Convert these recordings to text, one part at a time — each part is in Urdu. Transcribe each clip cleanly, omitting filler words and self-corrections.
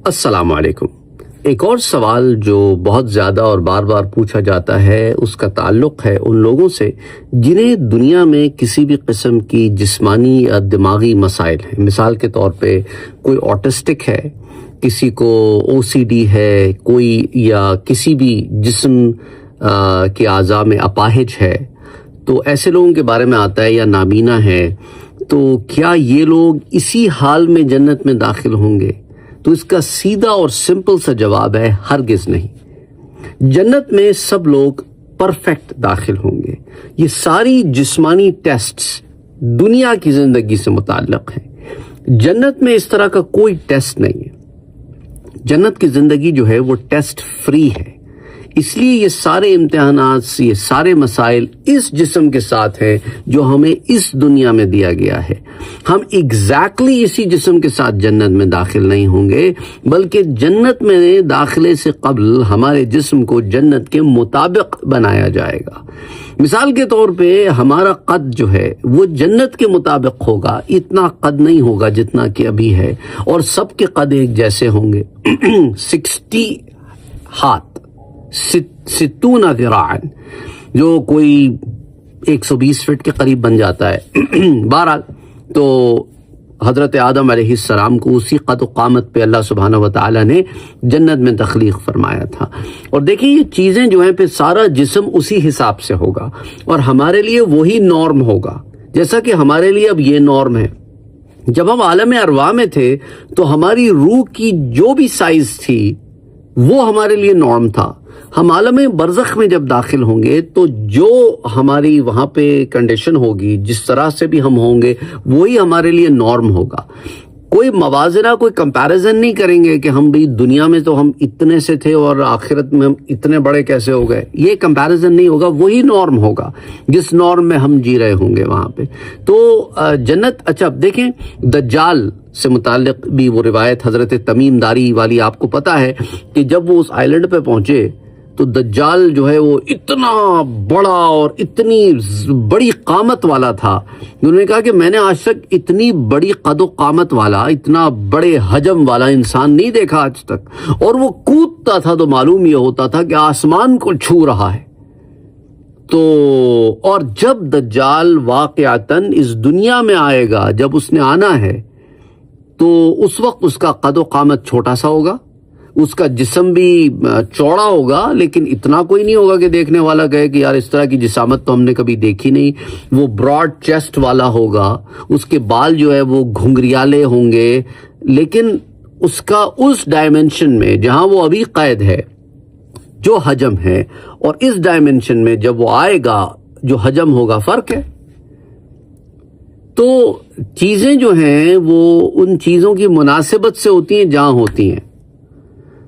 السلام علیکم۔ ایک اور سوال جو بہت زیادہ اور بار بار پوچھا جاتا ہے اس کا تعلق ہے ان لوگوں سے جنہیں دنیا میں کسی بھی قسم کی جسمانی یا دماغی مسائل ہیں۔ مثال کے طور پہ کوئی آٹسٹک ہے، کسی کو او سی ڈی ہے، کوئی یا کسی بھی جسم کے اعضاء میں اپاہج ہے، تو ایسے لوگوں کے بارے میں آتا ہے، یا نابینا ہے، تو کیا یہ لوگ اسی حال میں جنت میں داخل ہوں گے؟ تو اس کا سیدھا اور سمپل سا جواب ہے ہرگز نہیں۔ جنت میں سب لوگ پرفیکٹ داخل ہوں گے۔ یہ ساری جسمانی ٹیسٹس دنیا کی زندگی سے متعلق ہیں۔ جنت میں اس طرح کا کوئی ٹیسٹ نہیں ہے۔ جنت کی زندگی جو ہے وہ ٹیسٹ فری ہے، اس لیے یہ سارے امتحانات، یہ سارے مسائل اس جسم کے ساتھ ہیں جو ہمیں اس دنیا میں دیا گیا ہے۔ ہم ایگزیکٹلی اسی جسم کے ساتھ جنت میں داخل نہیں ہوں گے، بلکہ جنت میں داخلے سے قبل ہمارے جسم کو جنت کے مطابق بنایا جائے گا۔ مثال کے طور پہ ہمارا قد جو ہے وہ جنت کے مطابق ہوگا، اتنا قد نہیں ہوگا جتنا کہ ابھی ہے، اور سب کے قد ایک جیسے ہوں گے۔ 60 ہاتھ، 60 ذراعن، جو کوئی 120 فٹ کے قریب بن جاتا ہے۔ بہرحال تو حضرت آدم علیہ السلام کو اسی قد و قامت پہ اللہ سبحانہ و تعالیٰ نے جنت میں تخلیق فرمایا تھا۔ اور دیکھیں یہ چیزیں جو ہیں پھر سارا جسم اسی حساب سے ہوگا، اور ہمارے لیے وہی نارم ہوگا، جیسا کہ ہمارے لیے اب یہ نارم ہے۔ جب ہم عالم ارواح میں تھے تو ہماری روح کی جو بھی سائز تھی وہ ہمارے لیے نارم تھا۔ ہم عالم برزخ میں جب داخل ہوں گے تو جو ہماری وہاں پہ کنڈیشن ہوگی، جس طرح سے بھی ہم ہوں گے، وہی ہمارے لیے نارم ہوگا۔ کوئی موازنہ، کوئی کمپیریزن نہیں کریں گے کہ ہم بھی دنیا میں تو ہم اتنے سے تھے اور آخرت میں ہم اتنے بڑے کیسے ہو گئے۔ یہ کمپیریزن نہیں ہوگا، وہی نارم ہوگا جس نارم میں ہم جی رہے ہوں گے وہاں پہ۔ تو جنت، اچھا اب دیکھیں دجال سے متعلق بھی وہ روایت حضرت تمیم داری والی آپ کو پتہ ہے کہ جب وہ اس آئیلینڈ پہ پہنچے تو دجال جو ہے وہ اتنا بڑا اور اتنی بڑی قامت والا تھا، انہوں نے کہا کہ میں نے آج تک اتنی بڑی قد و قامت والا، اتنا بڑے حجم والا انسان نہیں دیکھا آج تک، اور وہ کودتا تھا تو معلوم یہ ہوتا تھا کہ آسمان کو چھو رہا ہے۔ تو اور جب دجال واقعتاً اس دنیا میں آئے گا، جب اس نے آنا ہے، تو اس وقت اس کا قد و قامت چھوٹا سا ہوگا، اس کا جسم بھی چوڑا ہوگا، لیکن اتنا کوئی نہیں ہوگا کہ دیکھنے والا کہے کہ یار اس طرح کی جسامت تو ہم نے کبھی دیکھی نہیں۔ وہ براڈ چیسٹ والا ہوگا، اس کے بال جو ہے وہ گھنگریالے ہوں گے، لیکن اس کا اس ڈائمنشن میں جہاں وہ ابھی قید ہے جو حجم ہے، اور اس ڈائمنشن میں جب وہ آئے گا جو حجم ہوگا، فرق ہے۔ تو چیزیں جو ہیں وہ ان چیزوں کی مناسبت سے ہوتی ہیں جہاں ہوتی ہیں۔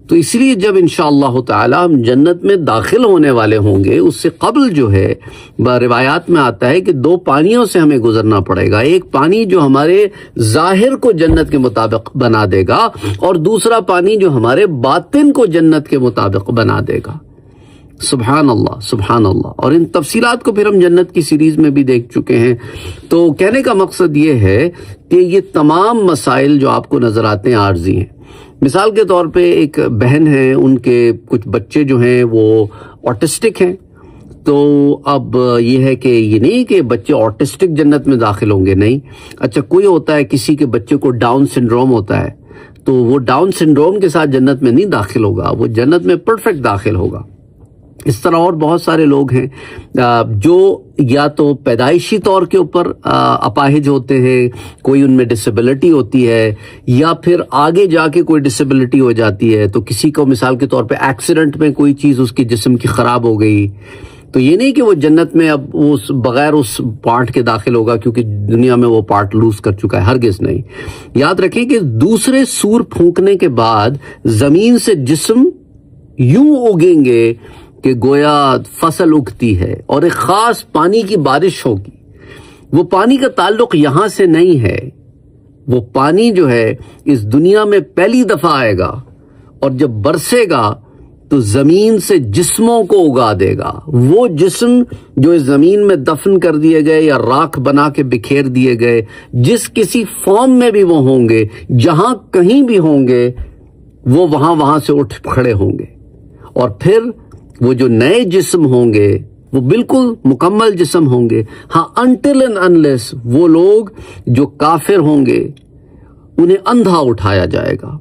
تو اس لیے جب انشاءاللہ تعالی ہم جنت میں داخل ہونے والے ہوں گے، اس سے قبل جو ہے روایات میں آتا ہے کہ 2 پانیوں سے ہمیں گزرنا پڑے گا۔ ایک پانی جو ہمارے ظاہر کو جنت کے مطابق بنا دے گا، اور دوسرا پانی جو ہمارے باطن کو جنت کے مطابق بنا دے گا۔ سبحان اللہ، سبحان اللہ۔ اور ان تفصیلات کو پھر ہم جنت کی سیریز میں بھی دیکھ چکے ہیں۔ تو کہنے کا مقصد یہ ہے کہ یہ تمام مسائل جو آپ کو نظر آتے ہیں عارضی ہیں۔ مثال کے طور پہ ایک بہن ہے، ان کے کچھ بچے جو ہیں وہ آٹسٹک ہیں، تو اب یہ ہے کہ یہ نہیں کہ بچے آٹسٹک جنت میں داخل ہوں گے، نہیں۔ اچھا کوئی ہوتا ہے کسی کے بچے کو ڈاؤن سنڈروم ہوتا ہے، تو وہ ڈاؤن سنڈروم کے ساتھ جنت میں نہیں داخل ہوگا، وہ جنت میں پرفیکٹ داخل ہوگا۔ اس طرح اور بہت سارے لوگ ہیں جو یا تو پیدائشی طور کے اوپر اپاہج ہوتے ہیں، کوئی ان میں ڈسیبلٹی ہوتی ہے، یا پھر آگے جا کے کوئی ڈسیبلٹی ہو جاتی ہے، تو کسی کو مثال کے طور پہ ایکسیڈنٹ میں کوئی چیز اس کے جسم کی خراب ہو گئی، تو یہ نہیں کہ وہ جنت میں اب اس بغیر اس پارٹ کے داخل ہوگا کیونکہ دنیا میں وہ پارٹ لوز کر چکا ہے، ہرگز نہیں۔ یاد رکھیں کہ دوسرے سور پھونکنے کے بعد زمین سے جسم یوں اگیں گے کہ گویا فصل اگتی ہے، اور ایک خاص پانی کی بارش ہوگی۔ وہ پانی کا تعلق یہاں سے نہیں ہے، وہ پانی جو ہے اس دنیا میں پہلی دفعہ آئے گا، اور جب برسے گا تو زمین سے جسموں کو اگا دے گا۔ وہ جسم جو اس زمین میں دفن کر دیے گئے یا راکھ بنا کے بکھیر دیے گئے، جس کسی فارم میں بھی وہ ہوں گے، جہاں کہیں بھی ہوں گے، وہ وہاں سے اٹھ کھڑے ہوں گے، اور پھر وہ جو نئے جسم ہوں گے وہ بالکل مکمل جسم ہوں گے. ہاں until and unless وہ لوگ جو کافر ہوں گے انہیں اندھا اٹھایا جائے گا،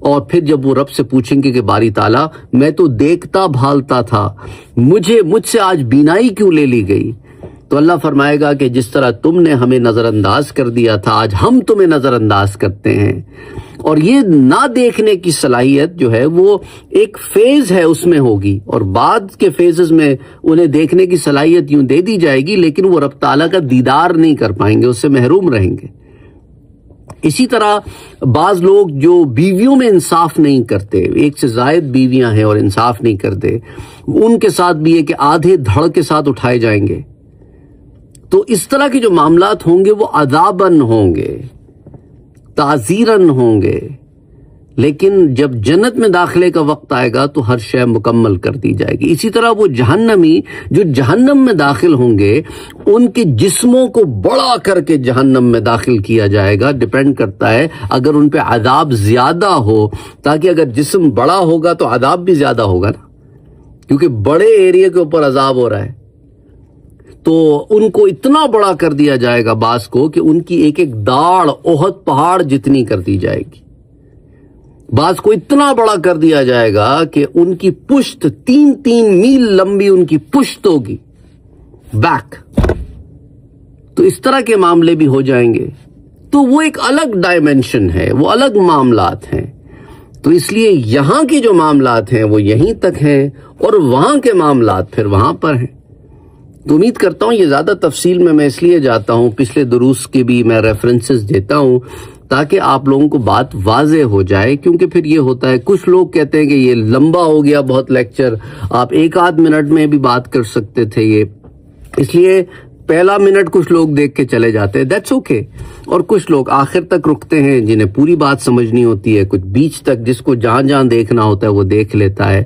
اور پھر جب وہ رب سے پوچھیں گے کہ باری تعالیٰ میں تو دیکھتا بھالتا تھا، مجھ سے آج بینائی کیوں لے لی گئی؟ تو اللہ فرمائے گا کہ جس طرح تم نے ہمیں نظر انداز کر دیا تھا آج ہم تمہیں نظر انداز کرتے ہیں. اور یہ نہ دیکھنے کی صلاحیت جو ہے وہ ایک فیز ہے، اس میں ہوگی، اور بعد کے فیزز میں انہیں دیکھنے کی صلاحیت یوں دے دی جائے گی، لیکن وہ رب تعالیٰ کا دیدار نہیں کر پائیں گے، اس سے محروم رہیں گے. اسی طرح بعض لوگ جو بیویوں میں انصاف نہیں کرتے، ایک سے زائد بیویاں ہیں اور انصاف نہیں کرتے، ان کے ساتھ بھی ہے کہ آدھے دھڑ کے ساتھ اٹھائے جائیں گے. تو اس طرح کے جو معاملات ہوں گے وہ عذاباً ہوں گے، تعزیراً ہوں گے، لیکن جب جنت میں داخلے کا وقت آئے گا تو ہر شے مکمل کر دی جائے گی. اسی طرح وہ جہنمی جو جہنم میں داخل ہوں گے ان کے جسموں کو بڑا کر کے جہنم میں داخل کیا جائے گا. ڈیپینڈ کرتا ہے اگر ان پہ عذاب زیادہ ہو، تاکہ اگر جسم بڑا ہوگا تو عذاب بھی زیادہ ہوگا نا، کیونکہ بڑے ایریا کے اوپر عذاب ہو رہا ہے. تو ان کو اتنا بڑا کر دیا جائے گا بعض کو کہ ان کی ایک ایک داڑھ احد پہاڑ جتنی کر دی جائے گی. بعض کو اتنا بڑا کر دیا جائے گا کہ ان کی پشت 3 میل لمبی ان کی پشت ہوگی، بیک. تو اس طرح کے معاملے بھی ہو جائیں گے. تو وہ ایک الگ ڈائمنشن ہے، وہ الگ معاملات ہیں. تو اس لیے یہاں کے جو معاملات ہیں وہ یہیں تک ہیں، اور وہاں کے معاملات پھر وہاں پر ہیں. تو امید کرتا ہوں یہ زیادہ تفصیل میں اس لیے جاتا ہوں، پچھلے دروس کے بھی میں ریفرنسز دیتا ہوں تاکہ آپ لوگوں کو بات واضح ہو جائے. کیونکہ پھر یہ ہوتا ہے کچھ لوگ کہتے ہیں کہ یہ لمبا ہو گیا بہت لیکچر، آپ 1-8 منٹ میں بھی بات کر سکتے تھے. یہ اس لیے پہلا منٹ کچھ لوگ دیکھ کے چلے جاتے ہیں، دیٹس اوکے. اور کچھ لوگ آخر تک رکتے ہیں جنہیں پوری بات سمجھنی ہوتی ہے، کچھ بیچ تک جس کو جہاں دیکھنا ہوتا ہے وہ دیکھ لیتا ہے.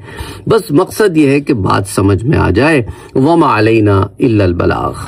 بس مقصد یہ ہے کہ بات سمجھ میں آ جائے. وما علینا الا البلاغ.